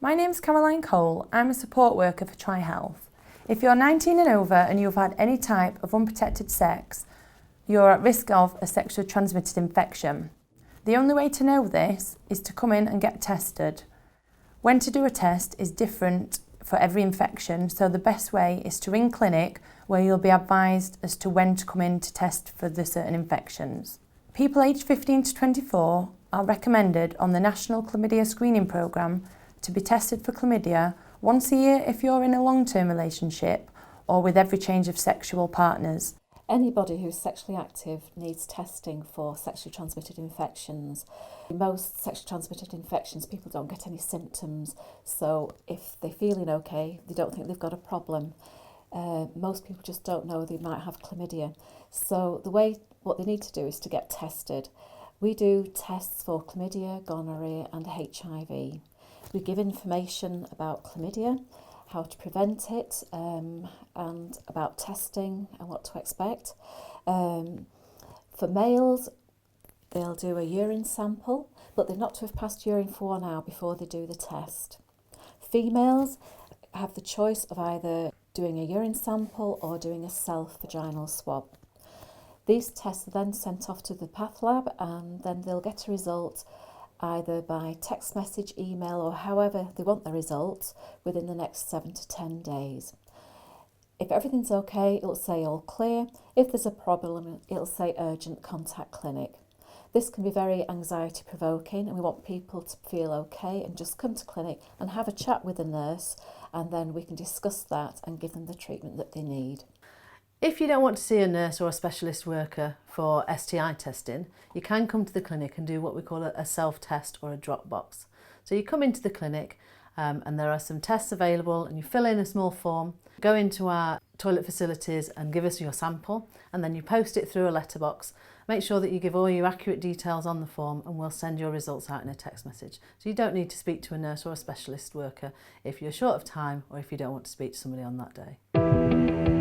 My name's Caroline Cole. I'm a support worker for Try Health. If you're 19 and over and you've had any type of unprotected sex, you're at risk of a sexually transmitted infection. The only way to know this is to come in and get tested. When to do a test is different for every infection, so the best way is to ring clinic where you'll be advised as to when to come in to test for the certain infections. People aged 15 to 24 are recommended on the National Chlamydia Screening Programme to be tested for chlamydia once a year if you're in a long-term relationship or with every change of sexual partners. Anybody who's sexually active needs testing for sexually transmitted infections. Most sexually transmitted infections, people don't get any symptoms, so if they're feeling okay, they don't think they've got a problem. Most people just don't know they might have chlamydia. So what they need to do is to get tested. We do tests for chlamydia, gonorrhea and HIV. We give information about chlamydia, how to prevent it, and about testing and what to expect. For males, they'll do a urine sample, but they're not to have passed urine for 1 hour before they do the test. Females have the choice of either doing a urine sample or doing a self-vaginal swab. These tests are then sent off to the path lab and then they'll get a result either by text message, email or however they want the results within the next 7 to 10 days. If everything's okay, it'll say all clear. If there's a problem, it'll say urgent contact clinic. This can be very anxiety provoking and we want people to feel okay and just come to clinic and have a chat with a nurse and then we can discuss that and give them the treatment that they need. If you don't want to see a nurse or a specialist worker for STI testing, you can come to the clinic and do what we call a self-test or a drop box. So you come into the clinic and there are some tests available and you fill in a small form, go into our toilet facilities and give us your sample and then you post it through a letterbox. Make sure that you give all your accurate details on the form and we'll send your results out in a text message. So you don't need to speak to a nurse or a specialist worker if you're short of time or if you don't want to speak to somebody on that day.